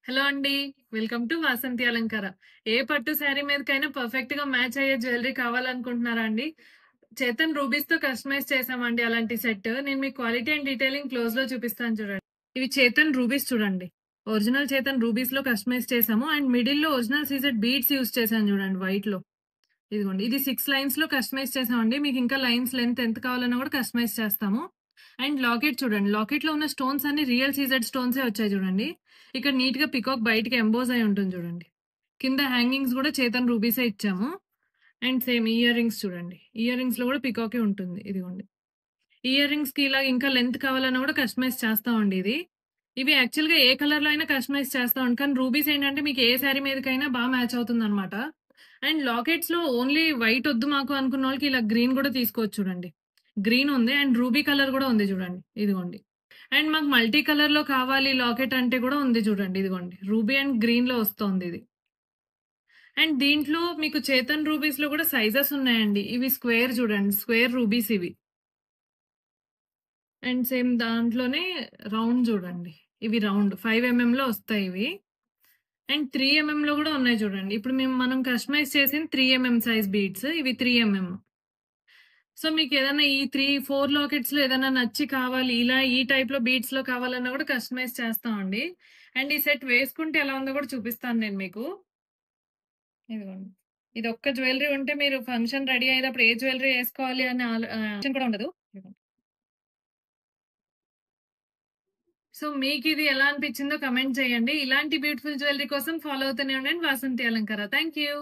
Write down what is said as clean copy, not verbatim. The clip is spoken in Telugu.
హలో అండి. వెల్కమ్ టు వాసంతి అలంకార. ఏ పట్టు శారీ మీదకైనా పర్ఫెక్ట్‌గా మ్యాచ్ అయ్యే జ్యువెలరీ కావాలనుకుంటున్నారా అండి? చేతన్ రూబీస్‌తో కస్టమైజ్ చేసామండి అలాంటి సెట్. నేను మీకు క్వాలిటీ అండ్ డీటెయిలింగ్ క్లోజ్‌లో చూపిస్తాను చూడండి. ఇవి చేతన్ రూబీస్ చూడండి. ఒరిజినల్ చేతన్ రూబీస్‌లో కస్టమైజ్ చేసాము. అండ్ మిడిల్‌లో ఒరిజినల్ సీజెడ్ బీడ్స్ యూజ్ చేశాను చూడండి వైట్‌లో. ఇదిగోండి. ఇది 6 లైన్స్‌లో కస్టమైజ్ చేసామండి. మీకు ఇంకా లైన్స్ లెంత్ ఎంత కావాలన్నా కూడా కస్టమైజ్ చేస్తాము. అండ్ లాకెట్ చూడండి. లాకెట్‌లో ఉన్న స్టోన్స్ అన్ని రియల్ సీజెడ్ స్టోన్సే వచ్చాయి చూడండి. ఇక్కడ నీట్‌గా పికాక్ బయటికి ఎంబోస్ అయి ఉంటుంది చూడండి. కింద హ్యాంగింగ్స్ కూడా చేతన్ రూబీసే ఇచ్చాము. అండ్ సేమ్ ఇయర్ రింగ్స్ చూడండి. ఇయర్ రింగ్స్‌లో కూడా పికాకే ఉంటుంది. ఇదిగోండి. ఇయర్ రింగ్స్‌కి ఇలా ఇంకా లెంత్ కావాలన్నా కూడా కస్టమైజ్ చేస్తామండి ఇది. ఇవి యాక్చువల్‌గా ఏ కలర్‌లో అయినా కస్టమైజ్ చేస్తాం. కానీ రూబీస్ ఏంటంటే మీకు ఏ శారీ మీదకైనా మ్యాచ్ అవుతుందన్నమాట. అండ్ లాకెట్స్‌లో ఓన్లీ వైట్ వద్దు మాకు అనుకున్నోళ్ళకి ఇలా గ్రీన్ కూడా తీసుకోవచ్చు చూడండి. గ్రీన్ ఉంది అండ్ రూబీ కలర్ కూడా ఉంది చూడండి. ఇదిగోండి. అండ్ మాకు మల్టీ కలర్‌లో కావాలి లాకెట్ అంటే కూడా ఉంది చూడండి. ఇదిగోండి. రూబీ అండ్ గ్రీన్‌లో వస్తోంది ఇది. అండ్ దీంట్లో మీకు చేతన్ రూబీస్‌లో కూడా సైజెస్ ఉన్నాయండి. ఇవి స్క్వేర్ చూడండి. స్క్వేర్ రూబీస్ ఇవి. అండ్ సేమ్ దాంట్లోనే రౌండ్ చూడండి. ఇవి రౌండ్ 5 ఎంఎంలో వస్తాయి ఇవి. అండ్ 3 ఎంఎంలో కూడా ఉన్నాయి చూడండి. ఇప్పుడు మనం కస్టమైజ్ చేసింది 3 ఎంఎం సైజ్ బీడ్స్. ఇవి 3 ఎంఎం. సో మీకు ఏదైనా ఈ 4 లాకెట్స్ లో ఏదైనా నచ్చి కావాలి ఇలా ఈ టైప్ లో బీడ్స్ లో కావాలన్నా కూడా కస్టమైజ్ చేస్తామండి. అండ్ ఈ సెట్ వేసుకుంటే ఎలా ఉందో కూడా చూపిస్తాను నేను మీకు. ఇదిగోండి. ఇది ఒక్క జ్యువెలరీ ఉంటే మీరు ఫంక్షన్ రెడీ అయ్యేటప్పుడు ఏ జ్యువెలరీ వేసుకోవాలి అనే ఆప్షన్ కూడా ఉండదు. సో మీకిది ఎలా అనిపించిందో కమెంట్ చేయండి. ఇలాంటి బ్యూటిఫుల్ జ్యువెలరీ కోసం ఫాలో అవుతూనే ఉండండి వాసంతి అలంకార. Thank you.